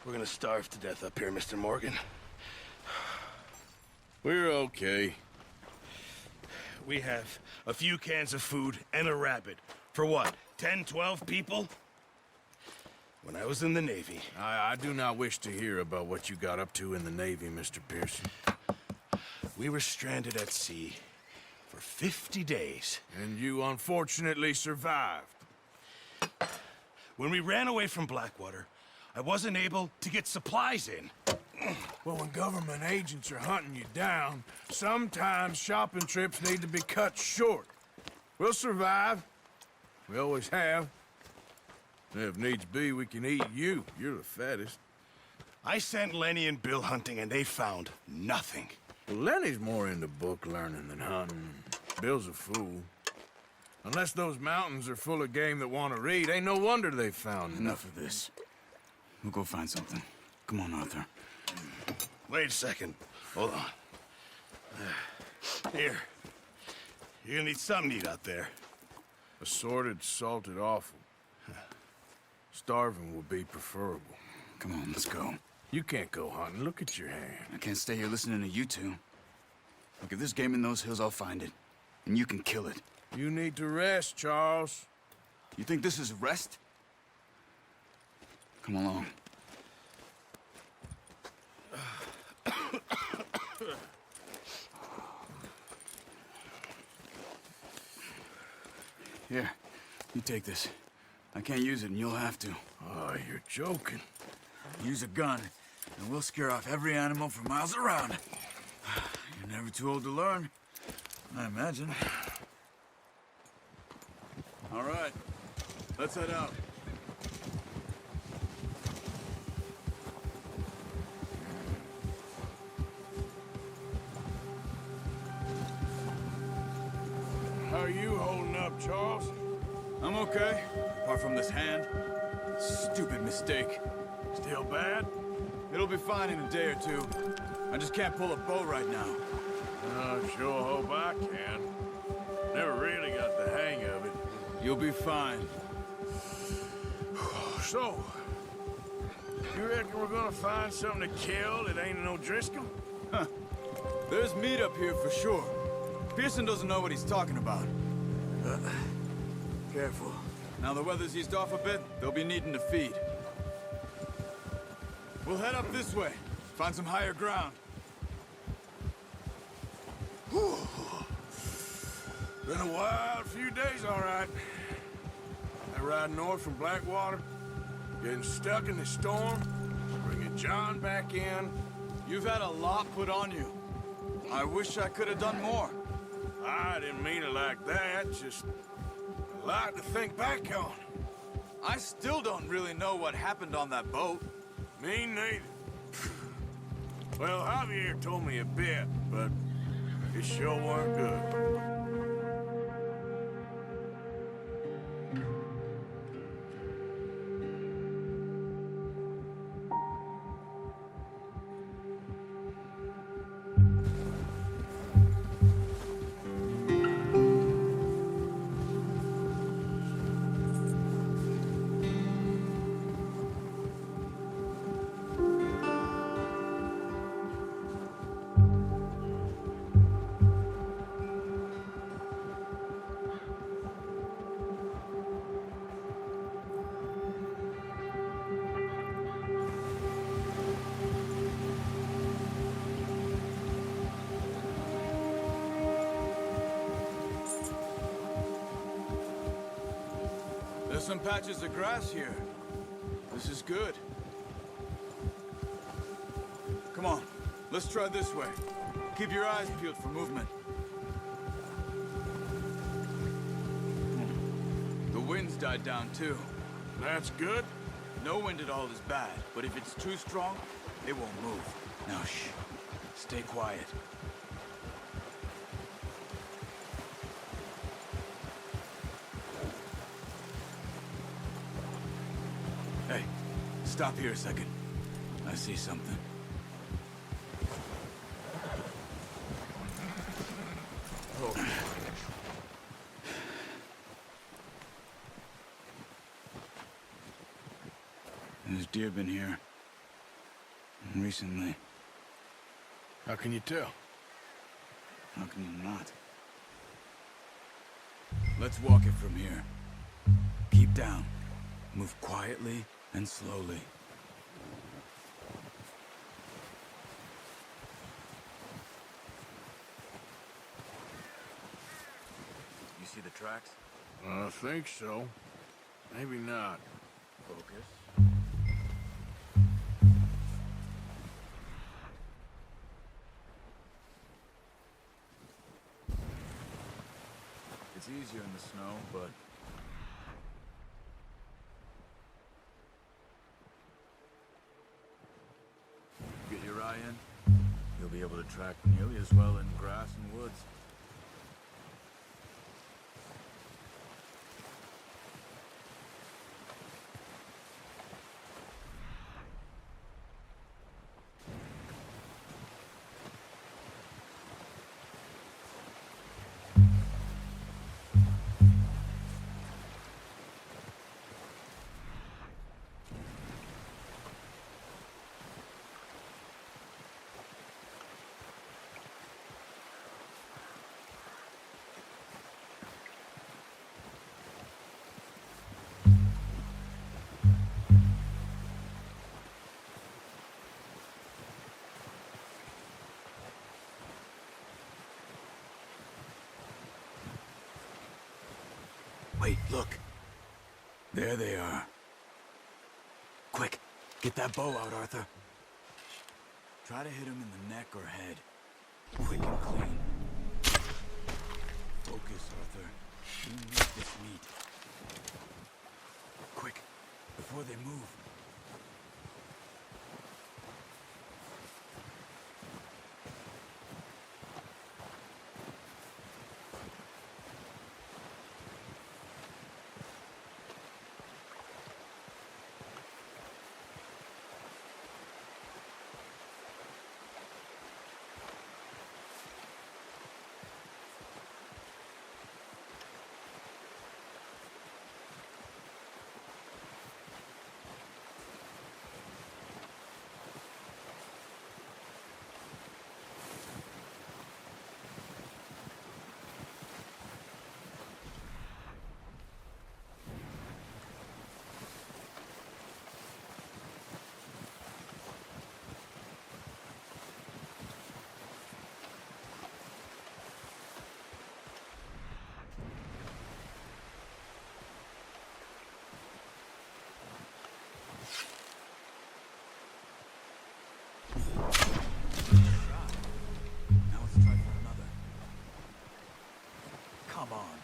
We're gonna starve to death up here, Mr. Morgan. We're okay. We have a few cans of food and a rabbit. For what, 10, 12 people? When I was in the Navy... I do not wish to hear about what you got up to in the Navy, Mr. Pearson. We were stranded at sea for 50 days. And you unfortunately survived. When we ran away from Blackwater, I wasn't able to get supplies in. Well, when government agents are hunting you down, sometimes shopping trips need to be cut short. We'll survive. We always have. If needs be, we can eat you. You're the fattest. I sent Lenny and Bill hunting, and they found nothing. Well, Lenny's more into book learning than hunting. Bill's a fool. Unless those mountains are full of game that want to read, ain't no wonder they found Enough of this. We'll go find something. Come on, Arthur. Wait a second. Hold on. Here. You're gonna need something to eat out there. Assorted, salted offal. Starving will be preferable. Come on, let's go. You can't go hunting. Look at your hand. I can't stay here listening to you two. Look, if there's game in those hills, I'll find it. And you can kill it. You need to rest, Charles. You think this is rest? Come along. Here, you take this. I can't use it, and you'll have to. Oh, you're joking. Use a gun, and we'll scare off every animal for miles around. You're never too old to learn, I imagine. All right, let's head out. How are you holding up, Charles? I'm okay, apart from this hand. Stupid mistake. Still bad? It'll be fine in a day or two. I just can't pull a bow right now. I sure hope I can. Never really got the hang of it. You'll be fine. So, you reckon we're gonna find something to kill that ain't no Driscoll? Huh. There's meat up here for sure. Pearson doesn't know what he's talking about. Careful. Now the weather's eased off a bit, they'll be needing to feed. We'll head up this way. Find some higher ground. Whew. Been a wild few days, all right. I ride north from Blackwater, getting stuck in the storm, bringing John back in. You've had a lot put on you. I wish I could have done more. I didn't mean it like that, just a lot to think back on. I still don't really know what happened on that boat. Me neither. Well, Javier told me a bit, but it sure weren't good. There's some patches of grass here. This is good. Come on, let's try this way. Keep your eyes peeled for movement. The wind's died down too. That's good. No wind at all is bad, but if it's too strong, it won't move. Now shh, stay quiet. Hey, stop here a second. I see something. Oh. There's deer been here. recently. How can you tell? How can you not? Let's walk it from here. Keep down. Move quietly and slowly. You see the tracks? I think so. Maybe not. Focus. It's easier in the snow, but... Get your eye in, you'll be able to track nearly as well in grass and woods. Wait, look. There they are. Quick, get that bow out, Arthur. Try to hit him in the neck or head. Quick and clean. Focus, Arthur. You need this meat. Quick, before they move. Now let's try for another. Come on.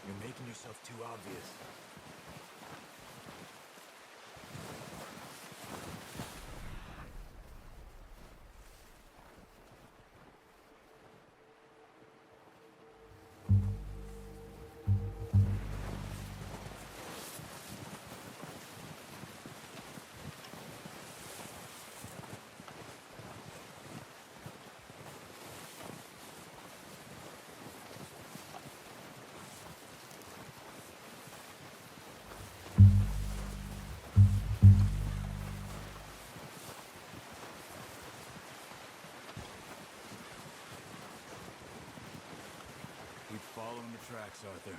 You're making yourself too obvious. Keep following the tracks, Arthur.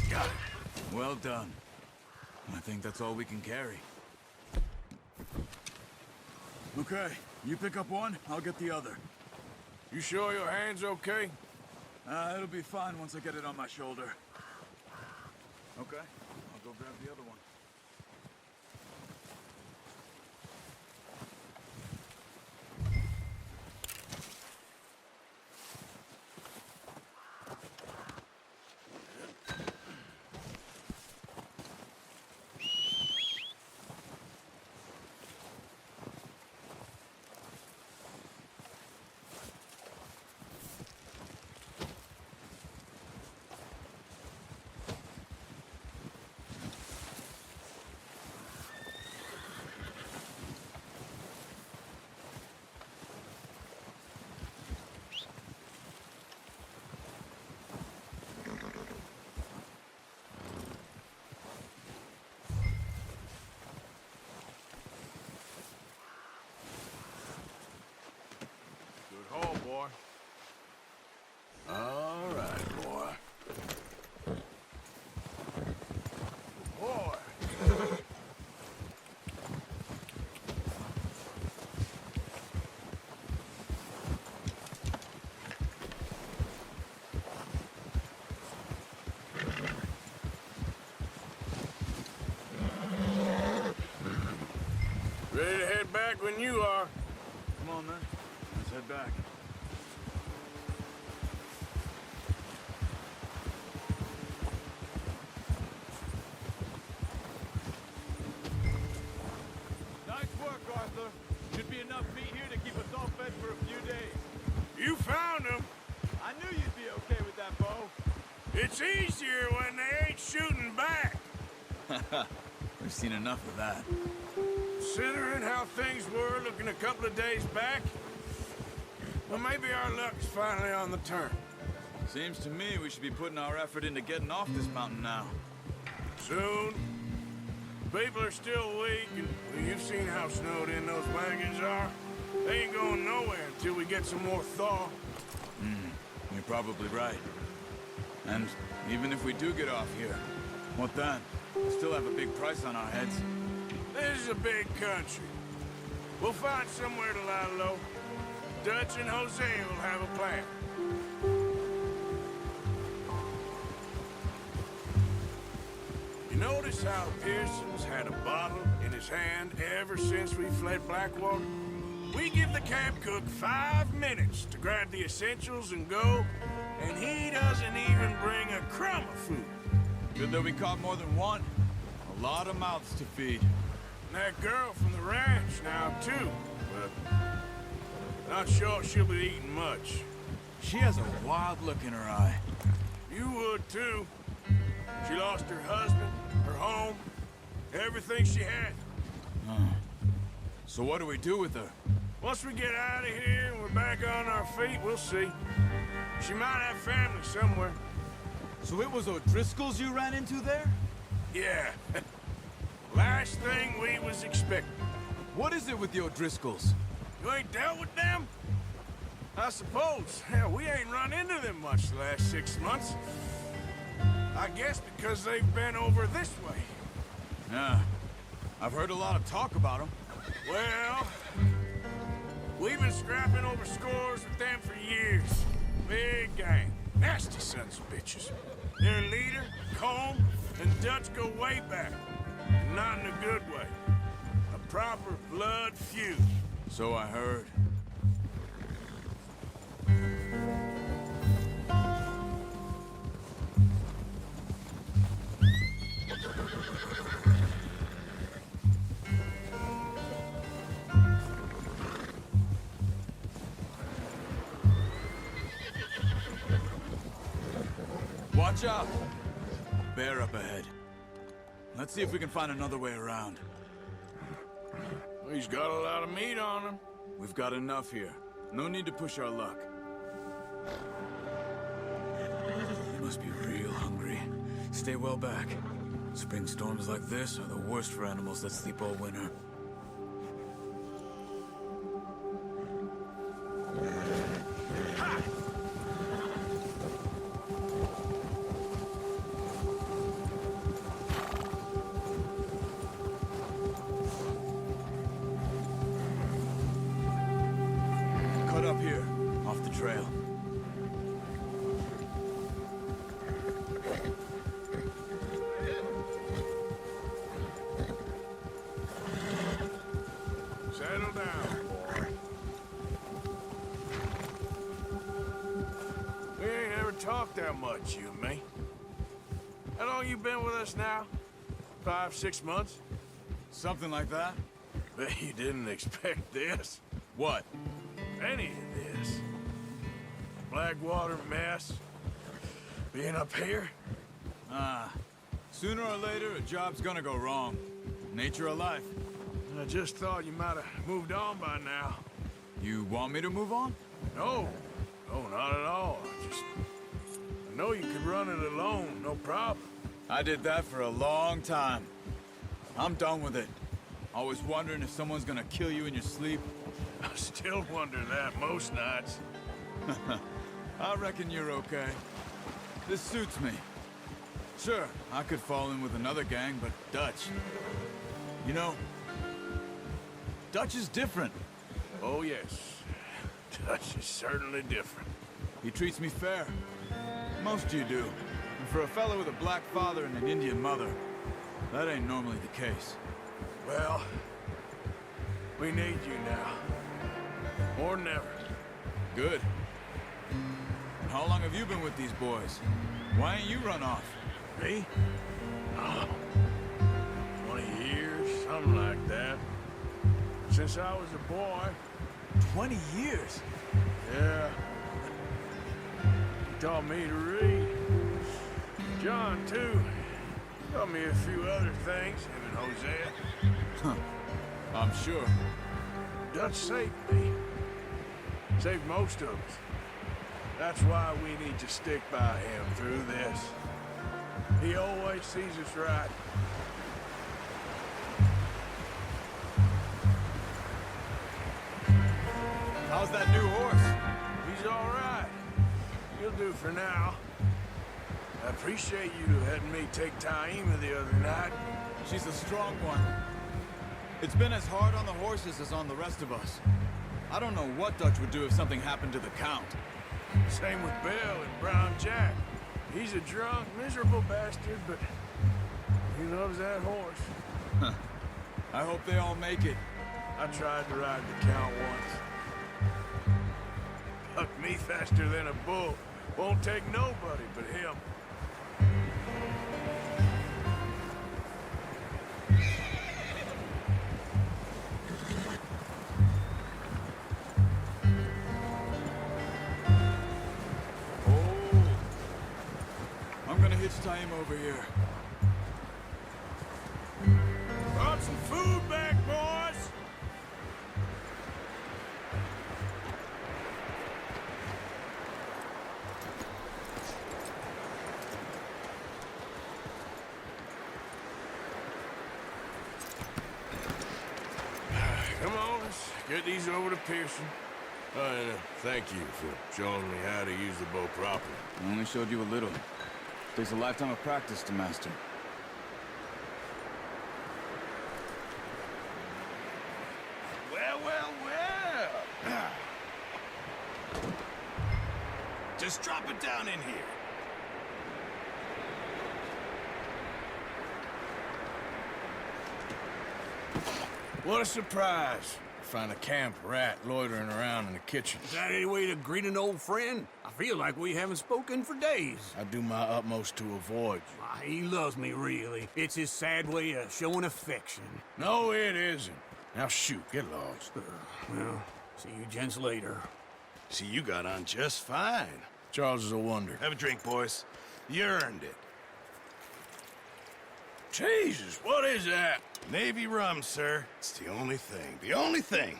Got it. Well done. I think that's all we can carry. Okay, you pick up one, I'll get the other. You sure your hand's okay? It'll be fine once I get it on my shoulder. Okay, I'll go grab the other one. boy. All right, boy. Boy. Ready to head back when you are. Come on, then. Let's head back. Nice work, Arthur. Should be enough meat here to keep us all fed for a few days. You found them. I knew you'd be okay with that bow. It's easier when they ain't shooting back. We've seen enough of that. Considering how things were looking a couple of days back, well, maybe our luck's finally on the turn. Seems to me we should be putting our effort into getting off this mountain now. Soon. People are still weak, and well, you've seen how snowed in those wagons are. They ain't going nowhere until we get some more thaw. You're probably right. And even if we do get off here, what then? We still have a big price on our heads. This is a big country. We'll find somewhere to lie low. Dutch and Jose will have a plan. You notice how Pearson's had a bottle in his hand ever since we fled Blackwater? We give the camp cook 5 minutes to grab the essentials and go, and he doesn't even bring a crumb of food. Good that we caught more than one. A lot of mouths to feed. And that girl from the ranch now, too. But not sure she'll be eating much. She has a wild look in her eye. You would, too. She lost her husband, her home, everything she had. So what do we do with her? Once we get out of here and we're back on our feet, we'll see. She might have family somewhere. So it was O'Driscoll's you ran into there? Yeah. Last thing we was expecting. What is it with the O'Driscolls? You ain't dealt with them? I suppose. Hell, we ain't run into them much the last 6 months. I guess because they've been over this way. Yeah. I've heard a lot of talk about them. Well, we've been scrapping over scores with them for years. Big gang. Nasty sons of bitches. Their leader, Combe, and Dutch go way back. Not in a good way. A proper blood feud. So I heard. Watch out! Bear up ahead. Let's see if we can find another way around. He's got a lot of meat on him. We've got enough here. No need to push our luck. They must be real hungry. Stay well back. Spring storms like this are the worst for animals that sleep all winter. Cut up here, off the trail. Settle down, boy. We ain't ever talked that much, you and me. How long you been with us now? 5, 6 months? Something like that? Bet you didn't expect this. What? Any of this. Blackwater mess. Being up here? Sooner or later, a job's gonna go wrong. Nature of life. I just thought you might have moved on by now. You want me to move on? No. No, not at all. I know you could run it alone, no problem. I did that for a long time. I'm done with it. Always wondering if someone's gonna kill you in your sleep. I still wonder that most nights. I reckon you're okay. This suits me. Sure, I could fall in with another gang, but Dutch... You know, Dutch is different. Oh, yes. Dutch is certainly different. He treats me fair. Most of you do. And for a fellow with a black father and an Indian mother, that ain't normally the case. Well, we need you now. More than ever. Good. How long have you been with these boys? Why ain't you run off? Me? Oh, 20 years, something like that. Since I was a boy. 20 years? Yeah. He taught me to read. John, too. Taught me a few other things, him and Hosea. Huh. I'm sure. Dutch saved me. Saved most of us. That's why we need to stick by him through this. He always sees us right. How's that new horse? He's all right. He'll do for now. I appreciate you letting me take Taima the other night. She's a strong one. It's been as hard on the horses as on the rest of us. I don't know what Dutch would do if something happened to the Count. Same with Bill and Brown Jack. He's a drunk, miserable bastard, but he loves that horse. I hope they all make it. I tried to ride the Count once. Bucked me faster than a bull. Won't take nobody but him. I'm gonna hitch Taima over here. Brought some food back, boys! Come on, let's get these over to Pearson. And thank you for showing me how to use the bow properly. I only showed you a little. Takes a lifetime of practice to master. Well, well, well. Just drop it down in here. What a surprise. Find a camp rat loitering around in the kitchen. Is that any way to greet an old friend? I feel like we haven't spoken for days. I do my utmost to avoid you. Why, he loves me, really. It's his sad way of showing affection. No, it isn't. Now shoot, get lost. Well, see you gents later. See, you got on just fine. Charles is a wonder. Have a drink, boys. You earned it. Jesus, what is that? Navy rum, sir. It's the only thing. The only thing.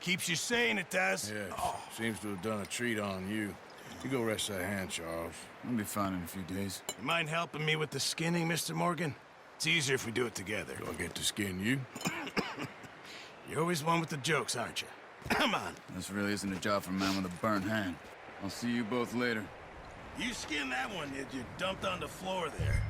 Keeps you sane, it does. Yes, seems to have done a treat on you. You go rest that hand, Charles. I'll be fine in a few days. You mind helping me with the skinning, Mr. Morgan? It's easier if we do it together. Do I get to skin you? You're always one with the jokes, aren't you? Come on. This really isn't a job for a man with a burnt hand. I'll see you both later. You skinned that one you dumped on the floor there.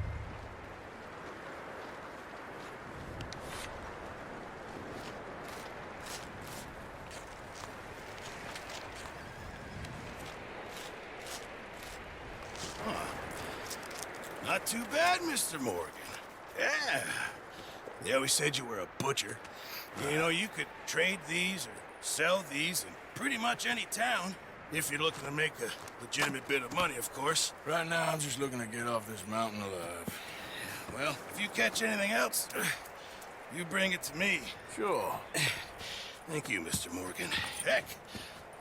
Not too bad, Mr. Morgan. Yeah. They always said you were a butcher. You know, you could trade these or sell these in pretty much any town. If you're looking to make a legitimate bit of money, of course. Right now, I'm just looking to get off this mountain alive. Well, if you catch anything else, you bring it to me. Sure. Thank you, Mr. Morgan. Heck,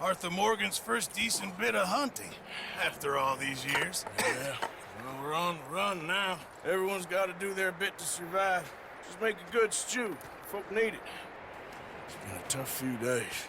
Arthur Morgan's first decent bit of hunting after all these years. Yeah. Well, we're on the run now. Everyone's got to do their bit to survive. Just make a good stew. Folk need it. It's been a tough few days.